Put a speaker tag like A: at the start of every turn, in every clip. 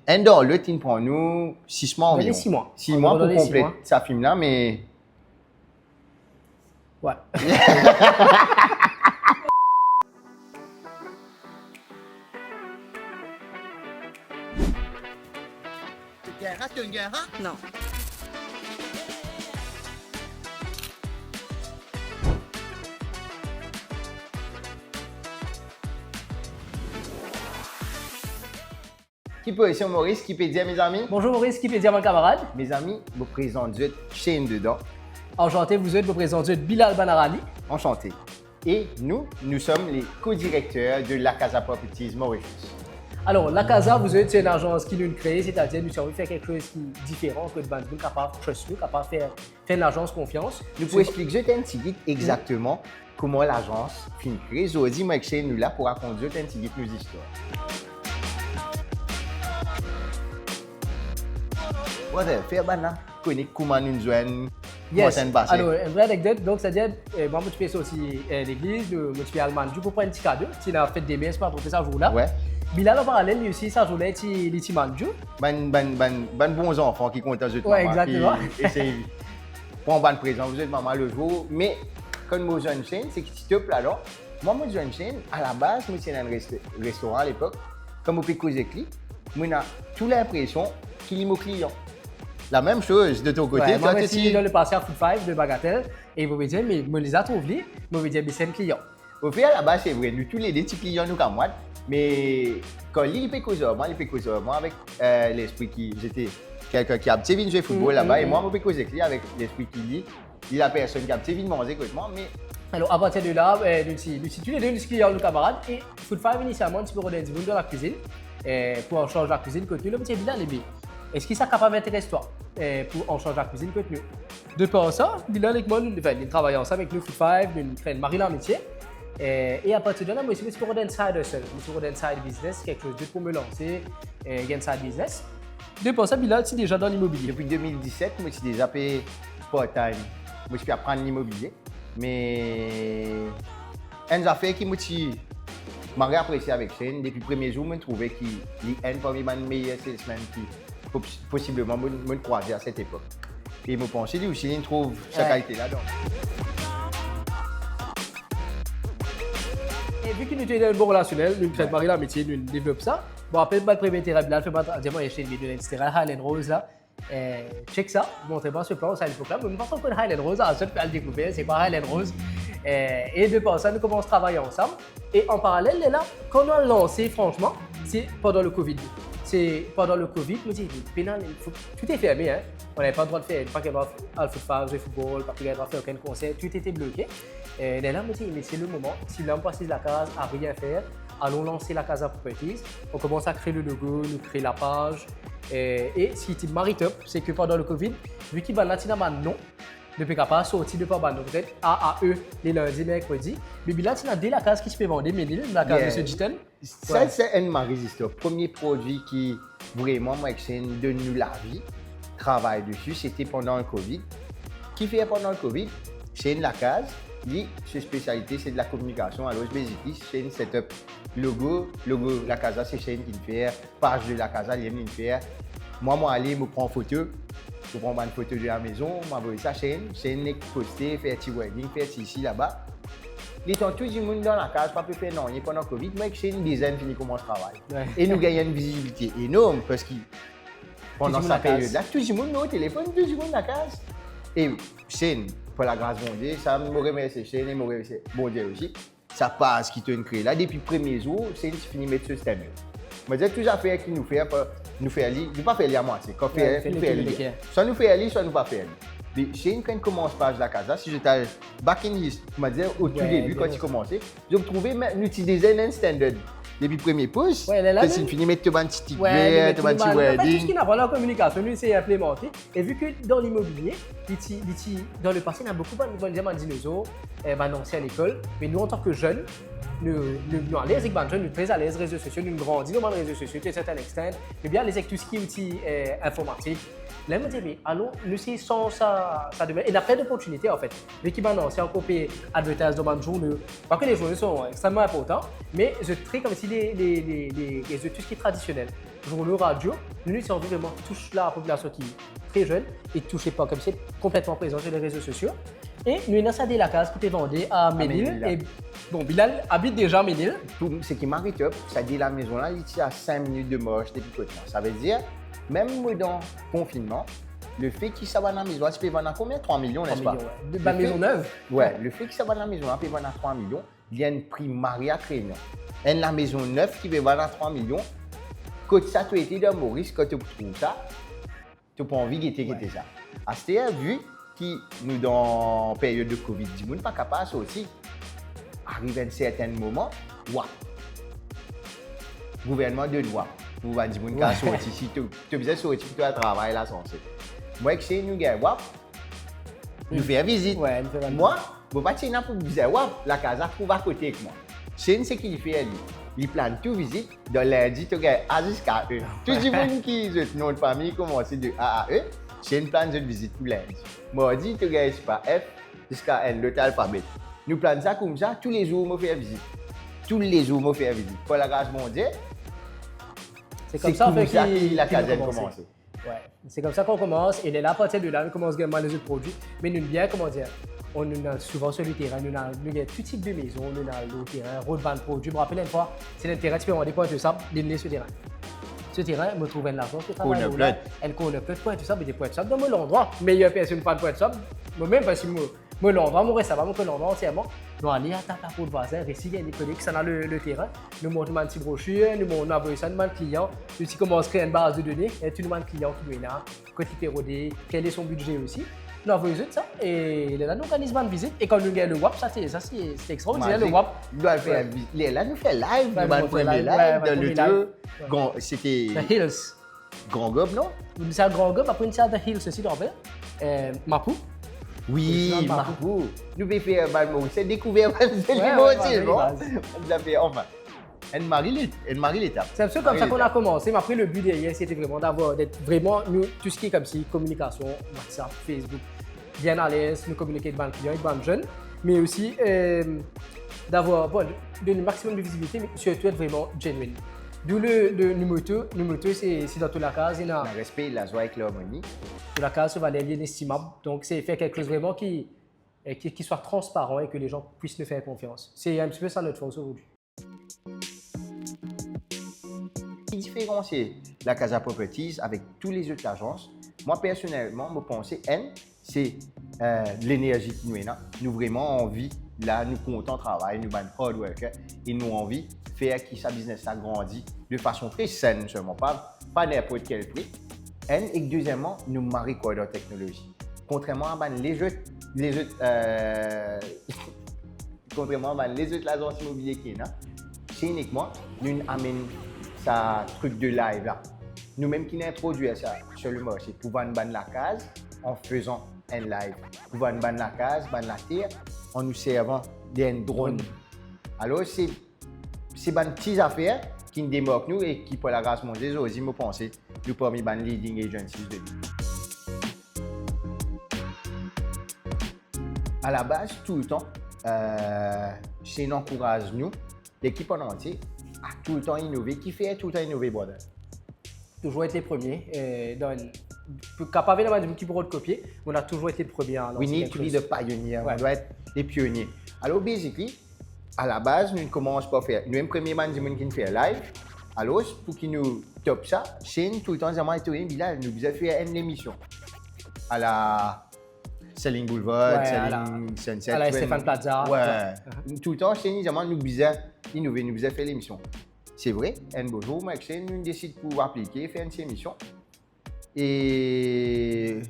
A: Un dans l'autre, il prend nous 6 mois environ.
B: 6 mois.
A: 6 mois pour compléter sa film là, mais.
B: Ouais.
C: Tu as une guerre?
D: Non.
A: Qui peut essayer Maurice, qui peut dire mes amis?
B: Bonjour Maurice, qui peut dire mon camarade?
A: Mes amis, vous présentez Shane dedans.
B: Enchanté, vous êtes, vous présentez Bilal Banarali.
A: Enchanté. Et nous sommes les co-directeurs de La Casa Properties Mauritius.
B: Alors, La Casa, vous êtes une agence qui nous crée, c'est-à-dire nous avons faire quelque chose qui est différent que de nous capable de trust nous, capable de faire une agence confiance.
A: Nous pouvons expliquer un petit peu exactement comment l'agence finit créée. Aujourd'hui, moi, chez nous là pour raconter un petit peu nos histoires. Voilà, faire là, connaître comment nous joignent.
B: Yes. Alors, une vraie anecdote, donc c'est-à-dire, moi, je suis sorti de l'église, je suis allemand, pour prendre un petit cadeau, qui a fait des messes pour attraper ça jour-là.
A: Ouais.
B: Bilal, en parallèle, lui aussi, ça journée, il est manjou.
A: Ben bons enfants qui comptent sur
B: ouais, exactement.
A: Et c'est pour un bon présent, vous êtes maman le jour. Mais quand moi, j'ai une chaîne, c'est que tu te plaît alors. Moi, j'ai une chaîne, à la base, moi, c'est un restaurant à l'époque. Comme on peut causer avec lui, moi, j'ai toute l'impression qu'il est mon client. La même chose de ton côté.
B: Ouais, moi, je suis dans le passé à Food 5 de Bagatelle et vous me dites, mais je les ai trouvés, je me dis, mais c'est un client.
A: Au fait, à la base, c'est vrai, nous tous les deux petits clients, nous comme moi. Mais quand il peut causer moi avec l'esprit qui. J'étais quelqu'un qui a petit vu jouer football là-bas et moi, je peux causer avec lui avec l'esprit qui dit. Il y a personne qui a petit vu manger avec moi. Mais...
B: Alors, à partir de là, nous sommes tous les deux nos clients, nos camarades. Et Food 5, initialement, tu peux redonner du monde dans la cuisine pour en changer la cuisine. Quand tu le petit Bilal, est-ce qu'il est capable d'intéresser toi pour en changer la cuisine que nous? De par ça, Bilal et moi, nous travaillons ensemble avec nous, Food 5, nous créons Marie l'amitié. Et à partir de là, moi, je suis un side hustle, je suis un side business, quelque chose d'autre pour me lancer, un side business. De par ça, Bilal, tu es déjà dans l'immobilier.
A: Depuis 2017, moi, je suis déjà payé part-time. Moi, je peux apprendre l'immobilier. Mais une affaire qui m'a apprécié avec Shane, depuis le premier jour, je trouvais qu'il est un parmi les meilleurs salesmen qui possiblement me croiser à cette époque. Et je pense que lui aussi, il trouve sa qualité là-dedans.
B: Et vu qu'il nous a un bon relationnel, nous faisons Marie l'amitié, nous développons ça. Bon, après, le premier terrain, Bilal fait pas dire moi, j'ai une vidéo etc. Highland Rose là. Check ça, montrez-moi ce plan, ça il faut là. Mais nous pensons que Highland Rose, à seul le découvrir, c'est pas Highland Rose. Et de par ça, nous commençons à travailler ensemble. Et en parallèle, là, quand on a lancé, franchement, c'est pendant le Covid. C'est pendant le Covid, nous disons, tout est fermé, hein. On n'avait pas le droit de faire, pas qu'il y a le droit de faire jouer football, pas qu'il y a le droit de faire aucun concert, tout était bloqué. Et là, on me dit, mais c'est le moment, si l'homme passe la case à rien faire, allons lancer la Casa Properties. On commence à créer le logo, nous créer la page. Et ce qui est maritime, c'est que pendant le Covid, vu qu'il va là, non, depuis qu'il n'a pas sorti de par bande, peut-être AAE les lundis, mercredis. Mais là, tu as dès la case qui se fait vendre, la case de M. Gitel.
A: Ça, c'est un de mes histoires. Le premier produit qui vraiment m'a donné nous la vie, travail dessus, c'était pendant le Covid. Qui fait pendant le Covid? C'est la case. Sa spécialité, c'est de la communication. Alors, basically, c'est une setup logo la Casa, c'est Shane qui le fait. Page de la Casa, il aime le faire. Moi, aller me prendre photo. Je prends une photo de la maison, je m'envoie ça à Shane. Shane est posté, fait un petit wedding, fait ici, là-bas. Les temps, tout le monde dans la case, pas peut faire non, pendant le Covid, mais Shane, une dizaine, fini comment je travaille. Ouais. Et nous gagnons une visibilité énorme parce que pendant cette période-là, tout le monde au téléphone, tout le monde dans la case. Et Shane, pour la grâce de Dieu, ça me remercie Shane et me remercie bon Dieu aussi. Ça passe qui te crée là depuis le premier jour, c'est fini de mettre ce système. Je me dis tout à fait qui nous fait lire, nous pas faire lire à moitié. Quand nous fait lire, soit nous fait lire, soit nous pas faire lire. Shane, quand il commence page de la Casa, si j'étais back in list, je me disais au tout début quand il commençait, je me trouvais utiliser un standard. Depuis le premier pouce, c'est fini de mettre un petit ticket, un petit wedding.
B: Tout ce qui n'a pas la communication, nous, c'est implémenté. Et vu que dans l'immobilier, dans le passé, il y a beaucoup de dinosaures, annoncés à l'école. Mais nous, en tant que jeunes, nous à l'aise avec les jeunes, nous sommes très à l'aise réseaux sociaux, nous grandissons dans les réseaux sociaux, à un certain extent. Mais bien, les avec tout ce qui est outils informatiques. Là, je me dis, mais allons, nous, c'est sans ça devient. Et il y a plein d'opportunités, en fait. L'équipe maintenant, c'est encore payé advertise dans le journaux. Pas que les journaux sont extrêmement importants, mais je traite comme si les réseaux, tout ce qui est traditionnel. journaux, radio. Nous sommes vraiment touche la population qui est très jeune et touchée pas comme c'est complètement présent sur les réseaux sociaux. Et nous avons installé la case qui était vendue à Ménil. Et bon, Bilal habite déjà à Ménil.
A: Ce qui m'arrête, ça dit la maison là, il est à 5 minutes de marche depuis côté. Ça veut dire, même dans le confinement, le fait qu'il s'en va dans la maison, tu peux vendre à combien? 3 millions, n'est-ce pas?
B: De la maison neuve.
A: Ouais, le fait qu'il s'en va dans la maison, tu peux vendre à 3 millions, il y a un prix Maria Crémion. Et la maison neuve qui peut vendre à 3 millions, quand ça, tu étais dans Maurice, quand tu trouves ça, tu n'as pas envie de guetter ça. À ce moment vu que nous, dans la période de Covid, nous ne sommes pas capables aussi. Arrive à un certain moment, le gouvernement de loi, pour dire que nous sommes sortis. Si tu as besoin de sortir, tu as travaillé là, censé. Moi, je sais, nous avons nous faisons visite.
B: Ouais,
A: moi, je ne vais pas dire pour dire la casa trouve à côté de moi. C'est ce qu'il fait. Il plane tout visite. Dans lundi, tu as A jusqu'à E. Tout le monde qui est nom de famille commence de A à E. C'est une plan de visite pour lundi. Moi, je dis, tu as pas F jusqu'à N, l'autre alphabet. Nous planons ça comme ça, tous les jours, je fais visite. Tous les jours, je fais visite. Pour la grâce de Dieu,
B: c'est comme ça
A: que la casa a commencé.
B: Ouais. C'est comme ça qu'on commence. Et là, à partir de là, on commence à gagner les autres produits. Mais nous, bien, comment dire, on a souvent sur le terrain, nous avons tout type de maison, nous avons le terrain, road band produit. Je me rappelle une fois, c'est le terrain, tu peux avoir des points de sable, des sur le terrain. Ce terrain, je me trouve un argent, elle connaît plein de points de sable, des points de sable dans mon endroit. Meilleure personne pas de points de sable, moi-même, parce que moi, l'endroit, mon reste, mon l'endroit entièrement. Nous allons aller à ta pour le voisin, réciter, il y a des collègues qui sont dans le terrain. Nous montons une petite brochure, nous envoyons ça à un client. Nous commençons à créer une base de données, et tu demandes client qui est là, quand il peut roder, quel est son budget aussi. Nous envoyons ça, et là, nous organisons une visite. Et quand nous gagnons le WAP, ça c'est extraordinaire, le WAP.
A: Là, nous faisons live, nous avons fait live dans le deux. C'était
B: The Hills.
A: Grand Gob, non?
B: C'est un Grand Gob, après une salle The Hills aussi, tu rappelles? Mapou.
A: Oui, Mapou. Nous pouvons faire Balmo. C'est découvert Balmo aussi, bon? Nous avons fait, enfin. Anne-Marie l'étape.
B: C'est un peu comme ça qu'on a commencé, mais après le but derrière, c'était vraiment d'être vraiment, nous, tout ce qui est comme si, communication, WhatsApp, Facebook, bien à l'aise, nous communiquer avec les clients, avec les jeunes, mais aussi d'avoir un maximum de visibilité, mais surtout être vraiment genuine. D'où le numéro 2, c'est dans toute la case. Il y a
A: le respect, la joie et l'harmonie.
B: Toute la case, ça va être inestimable. Donc, c'est faire quelque chose vraiment qui soit transparent et que les gens puissent nous faire confiance. C'est un petit peu ça notre force aujourd'hui.
A: Différencier la Casa Properties avec tous les autres agences, moi personnellement, je pense c'est l'énergie qui nous est là. Nous vraiment envie, là, nous comptons travail, nous sommes hard worker et nous envie de faire que sa business a grandi de façon très saine, seulement pas n'importe quel prix. Et deuxièmement, nous marions quoi dans la technologie. Contrairement à les autres agences immobilières qui sont là, c'est uniquement nous amène ça truc de live là. Nous-mêmes qui introduisons ça sur le marché pour vendre la case en faisant un live. Pour vendre la case, vendre la terre en nous servant d'un drone. Alors c'est des petites affaires qui nous démarquent nous et qui pour la grâce de Dieu aussi me penser nous parmi les leading agencies de nous. À la base tout le temps c'est encourage nous l'équipe en entier à tout le temps innover, qui fait tout le temps innover, Border.
B: Toujours été premier. Capable d'avoir un petit bureau de copier, on a toujours été le premier.
A: We need to be the pioneer. Ouais. On doit être les pionniers. Alors, basically, à la base, nous ne commençons pas à faire. Nous, le premier man qui fait live. Alors, pour qu'il nous top ça, c'est tout le temps, nous avons fait une émission à la Selling Boulevard, Selling Sunset.
B: À la Stéphane Plaza.
A: Ouais. Tout le temps, c'est nous avons innover, nous avons fait l'émission. C'est vrai, un beau jour, nous décidons pour appliquer, faire une émission. Et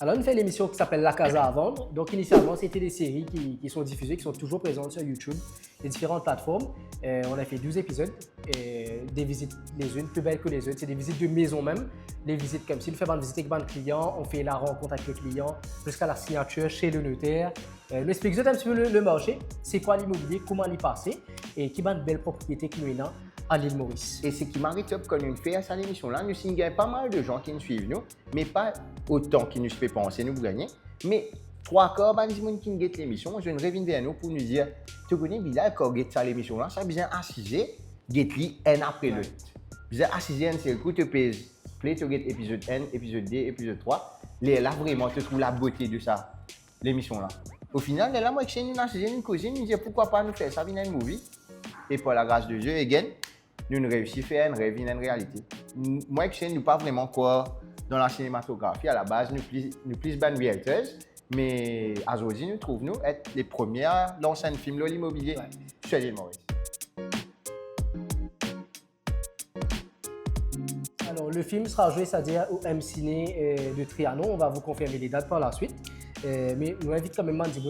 B: alors, on fait l'émission qui s'appelle La Casa à vendre. Donc, initialement, c'était des séries qui sont diffusées, qui sont toujours présentes sur YouTube, les différentes plateformes. On a fait 12 épisodes, des visites les unes plus belles que les autres. C'est des visites de maison même, des visites comme si on fait une visite avec un client, on fait la rencontre avec le client, jusqu'à la signature chez le notaire. On explique un petit peu le marché, c'est quoi l'immobilier, comment l'y passer et qui est une belle propriété qui nous est là à l'île Maurice.
A: Et ce qui m'arrête quand nous faisons cette émission-là, nous signons pas mal de gens qui nous suivent, nous, mais pas autant qui nous fait penser nous gagner. Mais 3 quarts des gens qui nous guettent l'émission, je reviens vers nous pour nous dire, tu connais Bilal, quand guette ça l'émission-là, ça a besoin d'assiser, guette-li un après l'autre. Je disais, ah, c'est le coup, tu peux play, tu regardes épisode 1, épisode 2, épisode 3. Là, vraiment, tu trouves la beauté de ça, l'émission là. Au final, là, moi, j'ai une cousine, je me disais, pourquoi pas nous faire ça, une movie. Et par la grâce de Dieu, again, nous avons réussi à faire un rêve, une réalité. Moi, je ne suis pas vraiment quoi dans la cinématographie. À la base, nous plus ban realtors, mais aujourd'hui, nous trouvons être les premières dans un film de l'immobilier sur l'île Maurice.
B: Alors, le film sera joué, c'est-à-dire au M-Ciné de Trianon. On va vous confirmer les dates par la suite. Mais nous invite quand même à dire,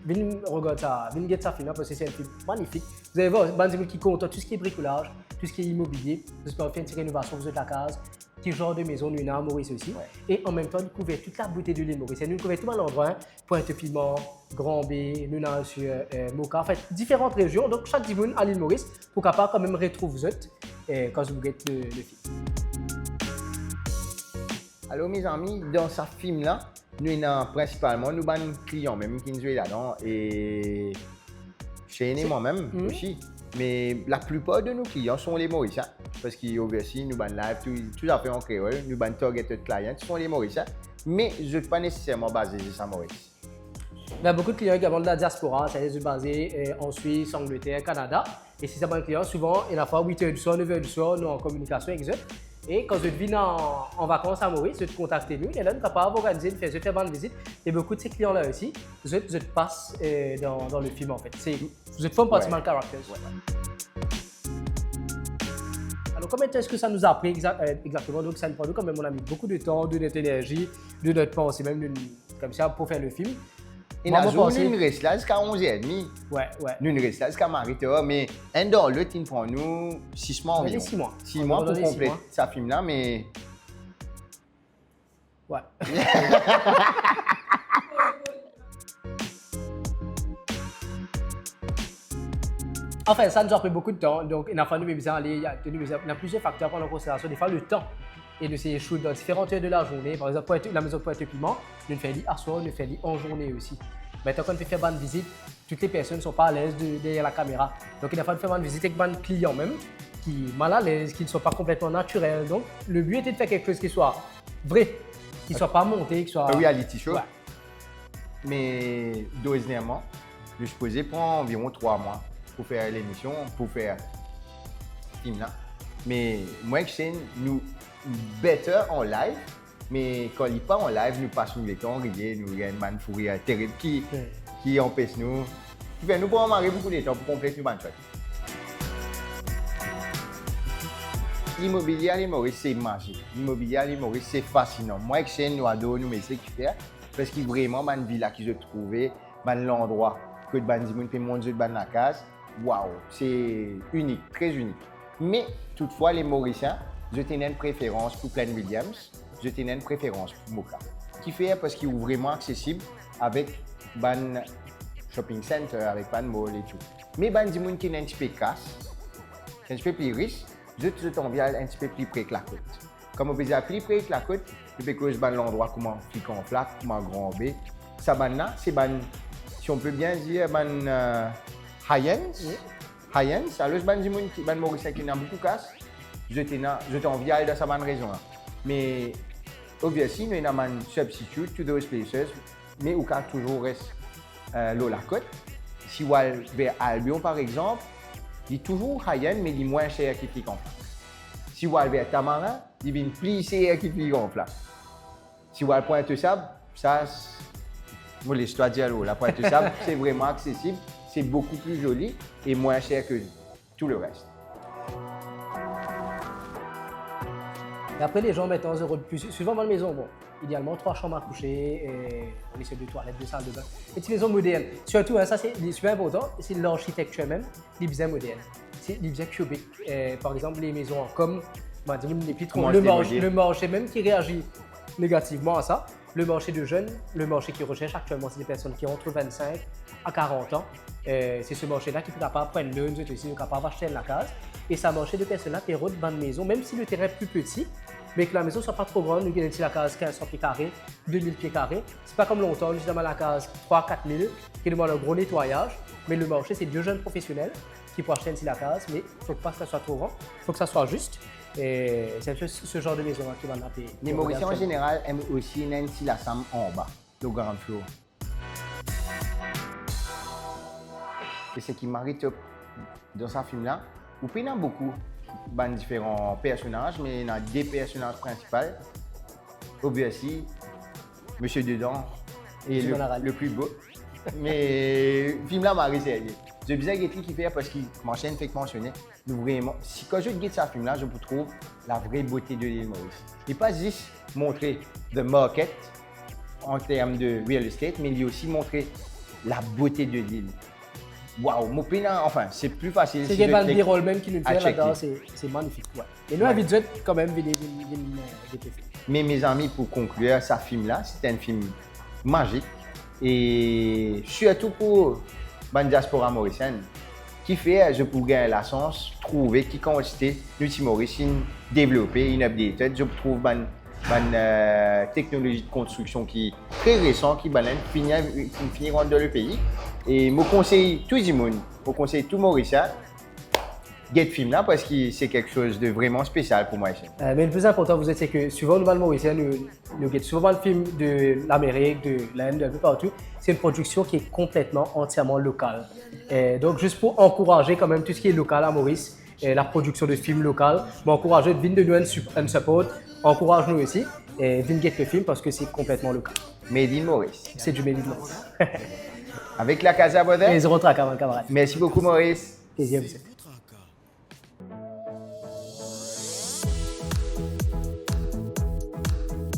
B: venez regarder ça, venez get ça film parce que c'est un film magnifique. Vous allez voir, Bandimoun qui compte tout ce qui est bricolage, tout ce qui est immobilier. Vous espérez faire une petite rénovation, vous êtes la case. Quel genre de maison nous avons à Maurice aussi. Ouais. Et en même temps, nous couvrons toute la beauté de l'île Maurice. Nous couvrons tout l'endroit, hein, Pointe-Piment, Grand-B, nous avons sur Moka. En fait, différentes régions. Donc, chaque dimanche à l'île Maurice, pour capable quand même retrouver vous autres quand vous regardez le film.
A: Alors, mes amis, dans ce film-là, nous avons principalement nos clients même qui nous jouent là-dedans et chez moi-même aussi. Mais la plupart de nos clients sont les Mauriciens parce qu'aussi nous avons live, tout à fait en créole, nous avons targeted clients sont les Mauriciens, mais je ne suis pas nécessairement basé sur Maurice.
B: Il y a beaucoup de clients également de la diaspora, c'est-à-dire basés en Suisse, Angleterre, Canada. Et si c'est un client, souvent, il y a fois 8h du soir, 9h du soir, nous en communication avec eux. Et quand je viens en vacances à Maurice, je te contacte nous, et là, nous sommes capables d'organiser, de faire une visite. Et beaucoup de ces clients-là aussi, vous passent dans le film en fait. Vous êtes pratiquement le caractère. Alors, combien de temps est-ce que ça nous a pris exactement? Donc, ça nous prend quand même, on a mis beaucoup de temps, de notre énergie, de notre pensée, même comme ça, pour faire le film.
A: Et nous restons là jusqu'à 11h30.
B: Ouais.
A: Nous restons là jusqu'à Mariteur, mais un dans l'autre, il prend nous 6 mois environ.
B: 6 mois.
A: 6 mois pour compléter ce film-là, mais.
B: Ouais. Enfin, ça nous a pris beaucoup de temps. Donc, il a fallu aller. Il y a plusieurs facteurs à prendre en considération. Des fois, le temps. Et de ces shoots dans différentes heures de la journée. Par exemple, la maison Pointe-Piment, nous fait à soir, nous fait en journée aussi. Maintenant, quand on fait faire une visite, toutes les personnes ne sont pas à l'aise derrière la caméra. Donc, il a fallu faire une visite avec des clients même, qui sont mal à l'aise, qui ne sont pas complètement naturels. Donc, le but était de faire quelque chose qui soit vrai, qui ne soit pas monté, qui soit.
A: Un reality show. Ouais. Mais, dernièrement, je suis posé pour environ 3 mois pour faire l'émission, pour faire ce film-là. Mais, moi, nous. Better en live, mais quand il n'est pas en live, nous passons le temps, nous avons une fou rire terrible qui empêche nous. Qui fait nous pour marrer beaucoup de temps pour compléter une chose. L'immobilier à l'île Maurice, c'est magique. L'immobilier à l'île Maurice, c'est fascinant. Moi, nous adorons nous essayer de faire parce que vraiment, une villa qui se trouvait, l'endroit que les gens peuvent monter dans la case, waouh, c'est unique, très unique. Mais toutefois, les Mauriciens, je tenais une préférence pour Plaine Williams, je tenais une préférence pour Moka. Qui fait parce qu'il est vraiment accessible avec ban shopping center, avec ban mall et tout. Mais ban di moun qui est un petit peu casse, un petit peu plus riche, je t'envie un petit peu plus près que la côte. Comme on peut dire plus près que la côte, je peux cause ban l'endroit comment flic en flac, comment grand B. Ça ban là, c'est ban, si on peut bien dire ban high-end. High-end, alors ban di moun qui ban Mauricien qui n'a beaucoup casse. Je t'envie d'aller dans sa bonne raison. Mais, obviously, nous avons un substitute to those places, mais où toujours reste la côte. Si vous allez vers Albion, par exemple, il est toujours high-end, mais il est moins cher qu'il est en place. Si vous allez vers Tamarin, il est plus cher qu'il est en place. Si vous allez à Pointe-Sable, ça, moi, l'histoire de dire, la Pointe-Sable, c'est vraiment accessible, c'est beaucoup plus joli et moins cher que tout le reste.
B: Et après, les gens mettent un euro de plus. Souvent dans la maison, bon, idéalement 3 chambres à coucher, et on essaie 2 toilettes, 2 salles de bain. Et une maison moderne. Surtout, hein, ça c'est super important, c'est l'architecture même, les bien modernes. C'est les bien cubiques. Par exemple, les maisons comme les pitrons, le marché même qui réagit négativement à ça. Le marché de jeunes, le marché qui recherche actuellement, c'est des personnes qui ont entre 25 à 40 ans. C'est ce marché-là qui est capable de prendre l'un, qui est capable d'acheter la case. Et c'est un marché de personnes-là qui rodent dans la maison, même si le terrain est plus petit, mais que la maison ne soit pas trop grande. Nous avons la case 1500 pieds carrés, 2000 pieds carrés. C'est pas comme longtemps, nous avons la case 3 4000 qui demande un gros nettoyage. Mais le marché, c'est 2 jeunes professionnels qui peut acheter une la case, mais il ne faut pas que ça soit trop grand, il faut que ça soit juste. Et c'est ce genre de maison qui va l'appeler.
A: Les Mauriciens en général aiment aussi une la sam en bas, le grand floor. Et ce qui m'arrête dans ce film-là, vous prenez beaucoup de différents personnages, mais il y a deux personnages principaux. Obviously, Monsieur Dedans est le plus beau. Mais le film-là m'a arrêté. C'est bizarre qu'il fait parce qu'il m'enchaîne fait mentionner. Vraiment, si quand je regarde ce film-là, je trouve la vraie beauté de l'île Maurice. Et pas juste montrer the market en termes de real estate, mais il a aussi montrer la beauté de l'île. Waouh, mon pays, enfin, c'est plus facile.
B: C'est Van B-roll même qui nous fait là-dedans, c'est magnifique. Ouais. Et nous, invitons quand même venir films.
A: Mais mes amis, pour conclure, ce film-là, c'est un film magique. Et surtout pour la diaspora mauricienne, qui fait, je pourrais la chance de trouver qui quantité l'outil mauricien développé, une update. Je trouve une technologie de construction qui est très récente, qui va finir dans le pays. Et je conseille tout le monde, je conseille tout Mauricien, get film là parce que c'est quelque chose de vraiment spécial pour moi ici.
B: Mais le plus important, vous êtes, c'est que souvent, nous, Mauriciens, nous get souvent le film de l'Amérique, de l'Inde, de un peu partout. C'est une production qui est complètement, entièrement locale. Et donc, juste pour encourager quand même tout ce qui est local à Maurice, et la production de films locaux, encourager de venir de nous un support, encourage-nous aussi et venir get le film parce que c'est complètement local.
A: Made in Maurice.
B: C'est du Made in Maurice.
A: Avec la Casa Brother.
B: Et zéro trac avant le camarade.
A: Merci beaucoup Maurice.
B: Plaisir, vous êtes.